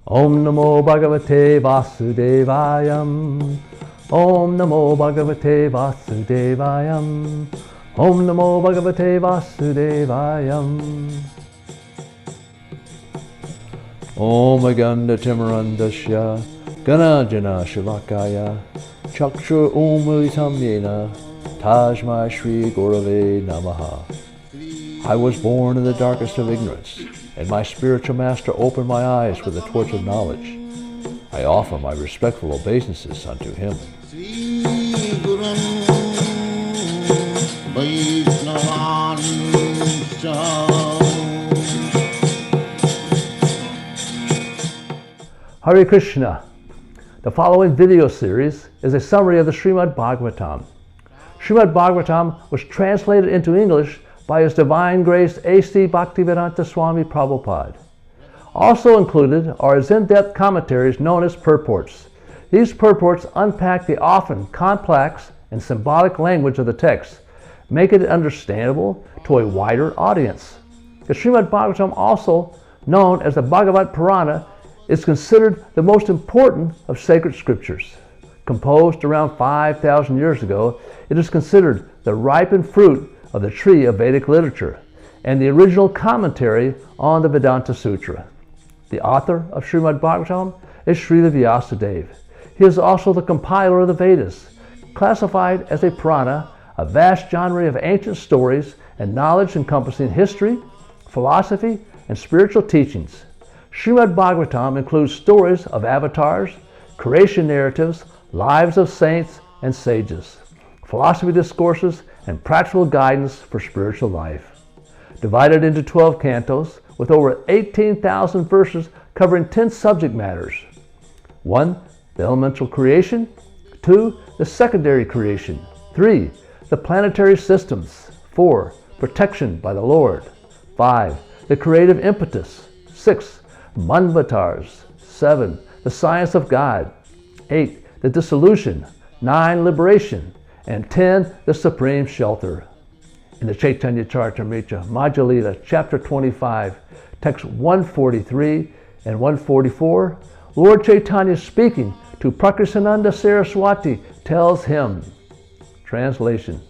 Om Namo Bhagavate Vasudevayam. Om Namo Bhagavate Vasudevayam. Om Namo Bhagavate Vasudevayam. Om Aganda Timarandasya Ganajana Shivakaya Chakshur Umulitam Yena Tajma Shri Gurave Namaha. I was born in the darkest of ignorance, and my spiritual master opened my eyes with the torch of knowledge. I offer my respectful obeisances unto him. Hare Krishna. The following video series is a summary of the Srimad Bhagavatam. Srimad Bhagavatam was translated into English by His Divine Grace A.C. Bhaktivedanta Swami Prabhupada. Also included are His in-depth commentaries known as purports. These purports unpack the often complex and symbolic language of the text, making it understandable to a wider audience. The Srimad Bhagavatam, also known as the Bhagavata Purana, is considered the most important of sacred scriptures. Composed around 5,000 years ago, it is considered the ripened fruit of the tree of Vedic literature and the original commentary on the Vedanta-sutra. The author of Srimad Bhagavatam is Srila Vyasadeva. He is also the compiler of the Vedas, classified as a Purana, a vast genre of ancient stories and knowledge encompassing history, philosophy, and spiritual teachings. Srimad Bhagavatam includes stories of avatars, creation narratives, lives of saints and sages, philosophy discourses, and practical guidance for spiritual life. Divided into 12 cantos with over 18,000 verses covering 10 subject matters. 1. The elemental creation. 2. The secondary creation. 3. The planetary systems. 4. Protection by the Lord. 5. The creative impetus. 6. Manvatars. 7. The science of God. 8. The dissolution. 9. Liberation. And 10. The supreme shelter. In the Chaitanya Charitamrita, Madhya-lila, chapter 25, text 143 and 144, Lord Chaitanya, speaking to Prakrisananda Saraswati, tells him. Translation.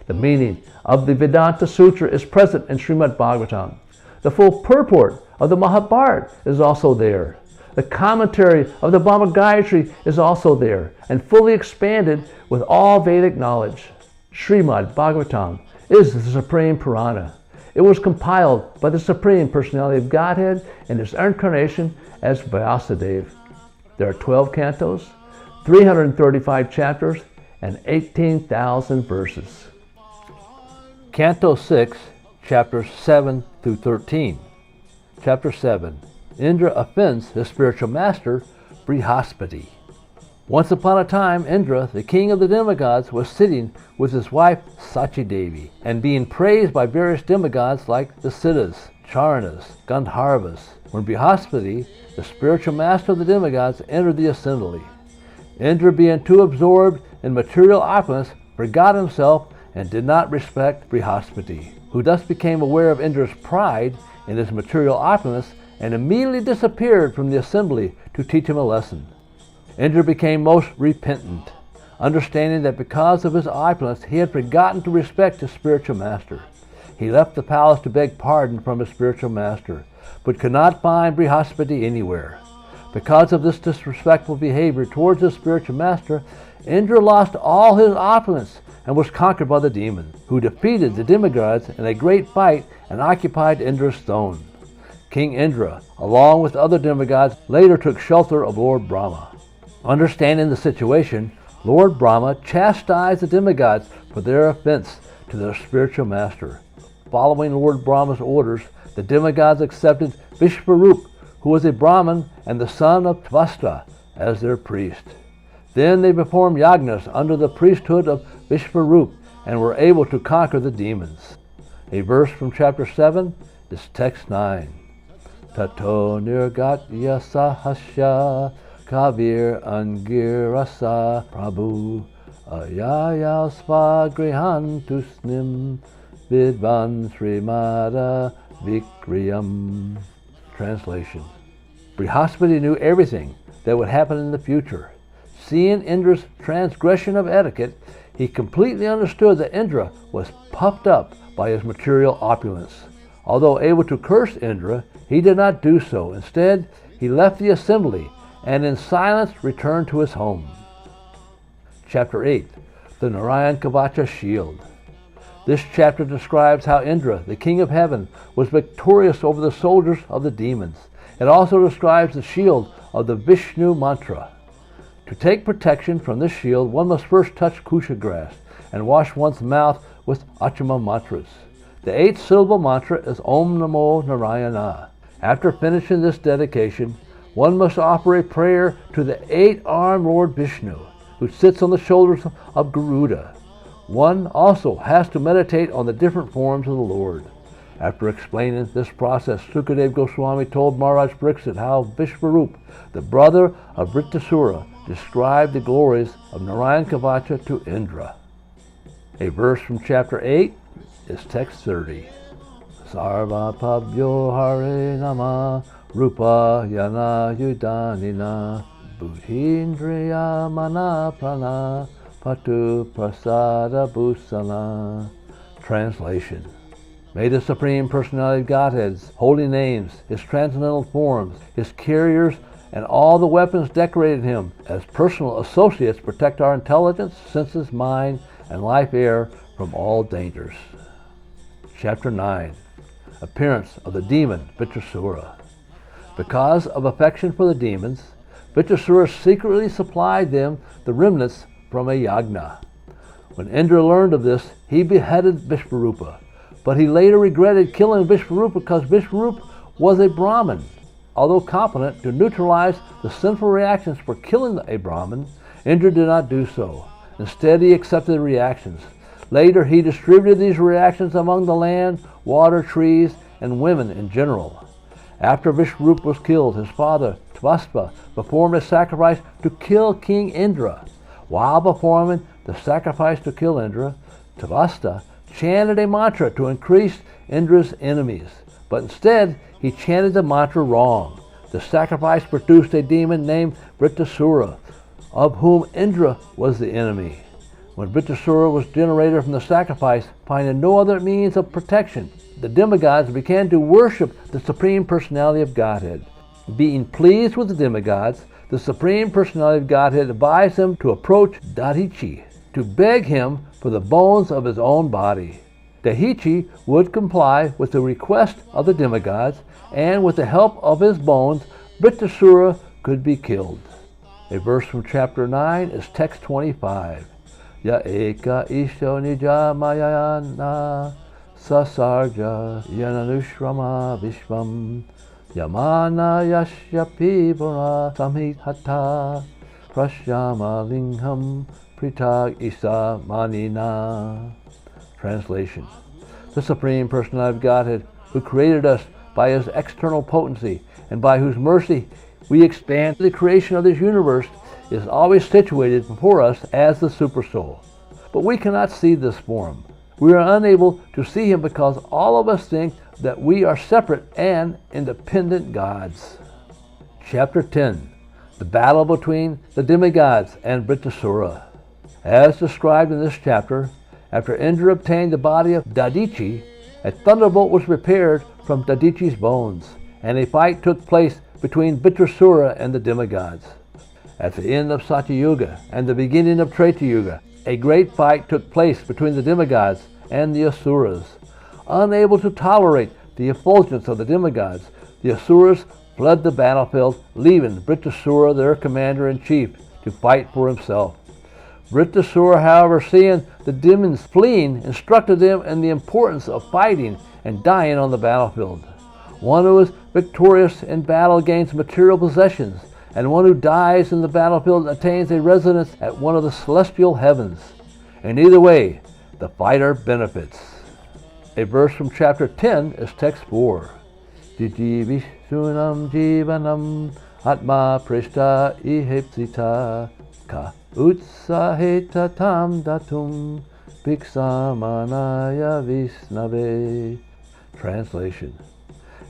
The meaning of the Vedanta-sutra is present in Srimad Bhagavatam. The full purport of the Mahabharata is also there. The commentary of the Brahma Gayatri is also there and fully expanded with all Vedic knowledge. Srimad Bhagavatam is the Supreme Purana. It was compiled by the Supreme Personality of Godhead in His incarnation as Vyasadeva. There are 12 cantos, 335 chapters, and 18,000 verses. Canto 6, chapters 7 through 13. Chapter 7. Indra offends his spiritual master, Brhaspati. Once upon a time, Indra, the king of the demigods, was sitting with his wife Sachi-devi and being praised by various demigods like the Siddhas, Charanas, Gandharvas, when Brhaspati, the spiritual master of the demigods, entered the assembly. Indra, being too absorbed in material opulence, forgot himself and did not respect Brhaspati, who thus became aware of Indra's pride in his material opulence and immediately disappeared from the assembly to teach him a lesson. Indra became most repentant, understanding that because of his opulence he had forgotten to respect his spiritual master. He left the palace to beg pardon from his spiritual master, but could not find Brhaspati anywhere. Because of this disrespectful behavior towards his spiritual master, Indra lost all his opulence and was conquered by the demons, who defeated the demigods in a great fight and occupied Indra's throne. King Indra, along with other demigods, later took shelter of Lord Brahma. Understanding the situation, Lord Brahma chastised the demigods for their offense to their spiritual master. Following Lord Brahma's orders, the demigods accepted Vishvarup, who was a Brahmin and the son of Tvastra, as their priest. Then they performed yagnas under the priesthood of Vishvarup and were able to conquer the demons. A verse from chapter 7 is text 9. Tato nirgatya sahasya kavir angirasa prabhu ayaya svagrihantusnim vidvan srimada vikriyam. Translation. Brhaspati knew everything that would happen in the future. Seeing Indra's transgression of etiquette, he completely understood that Indra was puffed up by his material opulence. Although able to curse Indra, he did not do so. Instead, he left the assembly and in silence returned to his home. Chapter 8. The Narayaëa-kavaca Shield. This chapter describes how Indra, the king of heaven, was victorious over the soldiers of the demons. It also describes the shield of the Vishnu mantra. To take protection from this shield, one must first touch kusha grass and wash one's mouth with achama mantras. The 8-syllable mantra is Om Namo Narayana. After finishing this dedication, one must offer a prayer to the 8-armed Lord Vishnu, who sits on the shoulders of Garuda. One also has to meditate on the different forms of the Lord. After explaining this process, Sukadeva Goswami told Maharaj Pariksit how Vishvarupa, the brother of Vrtrasura, described the glories of Narayaëa-kavaca to Indra. A verse from chapter 8 is text 30. Sarva pabhyo hare nama rupa yana yudanina buddhindriya mana prana patu prasada bhusana. Translation. May the Supreme Personality of Godhead's holy names, His transcendental forms, His carriers, and all the weapons decorated Him as personal associates protect our intelligence, senses, mind, and life air from all dangers. Chapter 9. Appearance of the demon Vrtrasura. Because of affection for the demons, Vrtrasura secretly supplied them the remnants from a yagna. When Indra learned of this, he beheaded Vishvarupa. But he later regretted killing Vishvarupa because Vishvarupa was a Brahmin. Although competent to neutralize the sinful reactions for killing a Brahmin, Indra did not do so. Instead, he accepted the reactions. Later, he distributed these reactions among the land, water, trees, and women in general. After Vishvarupa was killed, his father, Tvaspa, performed a sacrifice to kill King Indra. While performing the sacrifice to kill Indra, Tvaspa chanted a mantra to increase Indra's enemies. But instead, he chanted the mantra wrong. The sacrifice produced a demon named Vrtrasura, of whom Indra was the enemy. When Vrtrasura was generated from the sacrifice, finding no other means of protection, the demigods began to worship the Supreme Personality of Godhead. Being pleased with the demigods, the Supreme Personality of Godhead advised them to approach Dadichi to beg him for the bones of his own body. Dadichi would comply with the request of the demigods, and with the help of his bones, Vrtrasura could be killed. A verse from chapter 9 is text 25. Ya eka isho nija mayayana sasarja yananushrama vishvam yamana yashya pibura samhithata prashyama lingham pritag isa manina. Translation. The Supreme Personality of Godhead, who created us by His external potency and by whose mercy we expand the creation of this universe, is always situated before us as the Supersoul. But we cannot see this form. We are unable to see Him because all of us think that we are separate and independent gods. Chapter 10. The battle between the demigods and Vrtrasura. As described in this chapter, after Indra obtained the body of Dadichi, a thunderbolt was prepared from Dadichi's bones, and a fight took place between Vrtrasura and the demigods. At the end of Satyuga and the beginning of Treta Yuga, a great fight took place between the demigods and the Asuras. Unable to tolerate the effulgence of the demigods, the Asuras fled the battlefield, leaving Vrtrasura, their commander-in-chief, to fight for himself. Vrtrasura, however, seeing the demons fleeing, instructed them in the importance of fighting and dying on the battlefield. One who is victorious in battle gains material possessions, and one who dies in the battlefield attains a residence at one of the celestial heavens. In either way, the fighter benefits. A verse from chapter 10 is text 4. Jiji vishunam jivanam atma prishta ihepsita ka utsaheta tam datum bhiksamanaya visnave. Translation.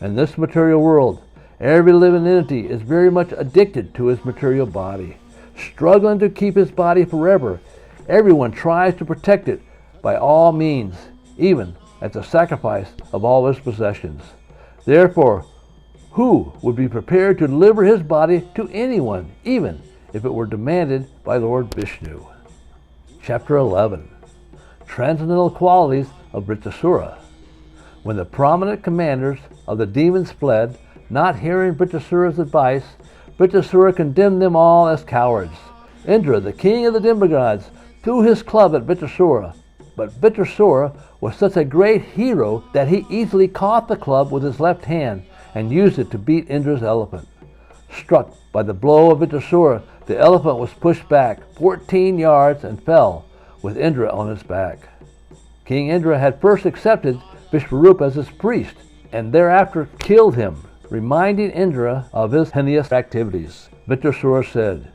In this material world, Every living entity is very much addicted to his material body, struggling to keep his body forever. Everyone tries to protect it by all means, even at the sacrifice of all his possessions. Therefore, who would be prepared to deliver his body to anyone, even if it were demanded by Lord Vishnu? Chapter 11. Transcendental Qualities of Vrtrasura. When the prominent commanders of the demons fled, not hearing Vrtrasura's advice, Vrtrasura condemned them all as cowards. Indra, the king of the Demigods, threw his club at Vrtrasura, but Vrtrasura was such a great hero that he easily caught the club with his left hand and used it to beat Indra's elephant. Struck by the blow of Vrtrasura, the elephant was pushed back 14 yards and fell, with Indra on his back. King Indra had first accepted Vishvarupa as his priest, and thereafter killed him, reminding Indra of his heinous activities. Vrtrasura said,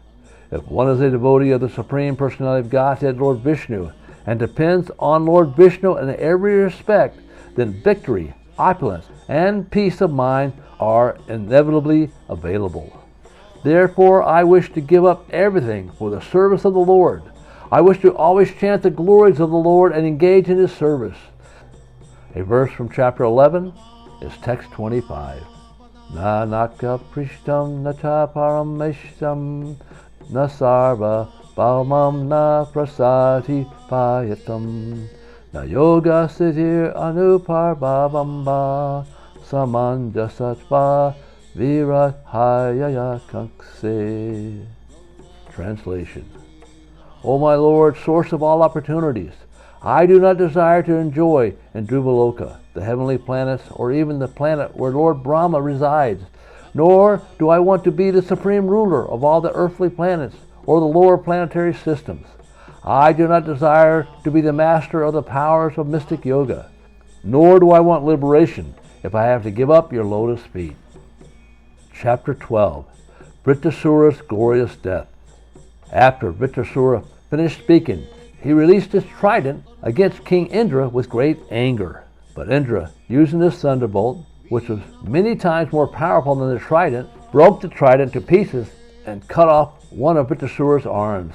"If one is a devotee of the Supreme Personality of Godhead, Lord Vishnu, and depends on Lord Vishnu in every respect, then victory, opulence, and peace of mind are inevitably available. Therefore, I wish to give up everything for the service of the Lord. I wish to always chant the glories of the Lord and engage in his service." A verse from chapter 11 is text 25. Na naka prishtam na cha parameshtam na sarva bhaumam na prasati payatam na yoga siddhir anuparbhavamba samanjasatva virahayaya-kavaca. Translation. O my Lord, source of all opportunities, I do not desire to enjoy in Dhruvaloka, the heavenly planets, or even the planet where Lord Brahma resides, nor do I want to be the supreme ruler of all the earthly planets or the lower planetary systems. I do not desire to be the master of the powers of mystic yoga, nor do I want liberation if I have to give up your lotus feet. Chapter 12. Vrtrasura's Glorious Death. After Vrtrasura finished speaking, he released his trident against King Indra with great anger. But Indra, using his thunderbolt, which was many times more powerful than the trident, broke the trident to pieces and cut off one of Vrtrasura's arms.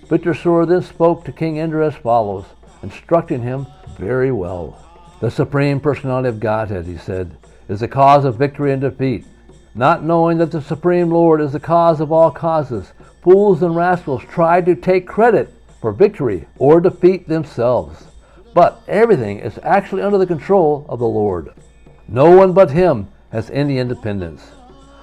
Vrtrasura then spoke to King Indra as follows, instructing him very well. "The Supreme Personality of Godhead," he said, "is the cause of victory and defeat. Not knowing that the Supreme Lord is the cause of all causes, fools and rascals try to take credit for victory or defeat themselves. But everything is actually under the control of the Lord. No one but him has any independence.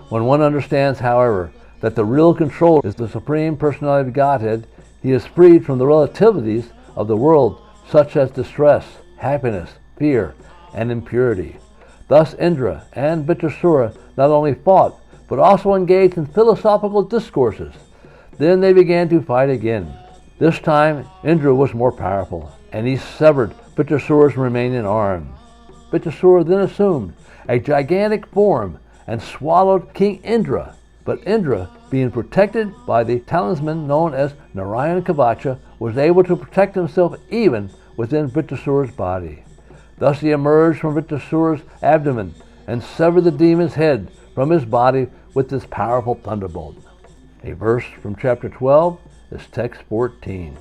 When one understands, however, that the real control is the Supreme Personality of Godhead, he is freed from the relativities of the world, such as distress, happiness, fear, and impurity. Thus Indra and Vrtrasura not only fought, but also engaged in philosophical discourses. Then they began to fight again. This time Indra was more powerful, and he severed Vrtrasura's remaining arm. Vrtrasura then assumed a gigantic form and swallowed King Indra, but Indra, being protected by the talisman known as Narayaëa-kavaca, was able to protect himself even within Vrtrasura's body. Thus he emerged from Vrtrasura's abdomen and severed the demon's head from his body with this powerful thunderbolt. A verse from chapter 12 is text 14.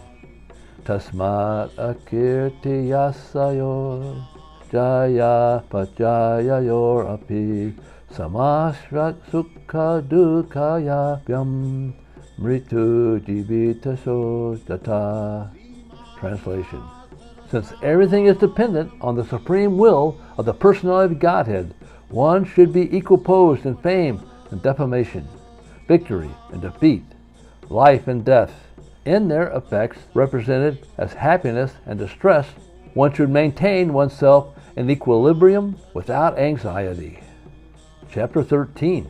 Tasmat akirti yasayor jaya pajayayor api samashrat sukha dukkaya vyam mritu jivitaso data. Translation. Since everything is dependent on the supreme will of the personality of Godhead, one should be equiposed in fame and defamation, victory and defeat, life and death. In their effects represented as happiness and distress, one should maintain oneself in equilibrium without anxiety. Chapter 13.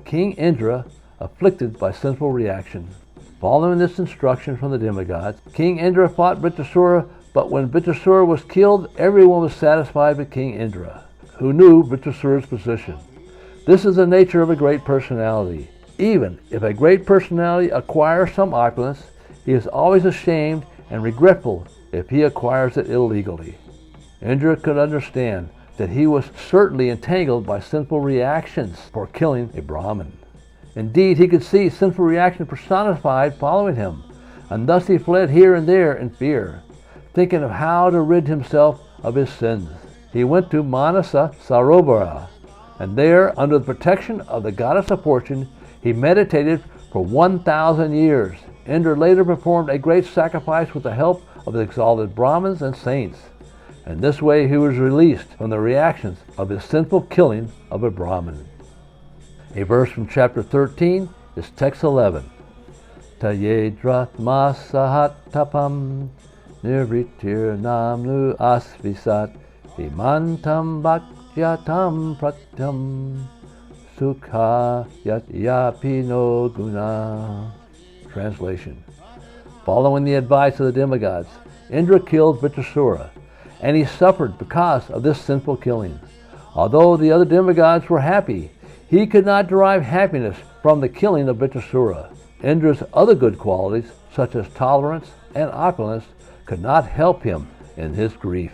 King Indra, afflicted by sinful reaction. Following this instruction from the demigods, King Indra fought Vrtrasura, but when Vrtrasura was killed, everyone was satisfied with King Indra, who knew Vrtrasura's position. This is the nature of a great personality. Even if a great personality acquires some opulence, he is always ashamed and regretful if he acquires it illegally. Indra could understand that he was certainly entangled by sinful reactions for killing a Brahmin. Indeed, he could see sinful reaction personified following him, and thus he fled here and there in fear, thinking of how to rid himself of his sins. He went to Manasa Sarobara, and there, under the protection of the goddess of fortune, he meditated for 1,000 years. Indra later performed a great sacrifice with the help of the exalted Brahmins and saints. In this way he was released from the reactions of his sinful killing of a Brahmin. A verse from chapter 13 is text 11. Tayedratma sahatapam nirvitir namnu asvisat vimantam bhakyatam pratyam sukha yatyapi no guna. Translation. Following the advice of the demigods, Indra killed Vrtrasura, and he suffered because of this sinful killing. Although the other demigods were happy, he could not derive happiness from the killing of Vrtrasura. Indra's other good qualities, such as tolerance and opulence, could not help him in his grief.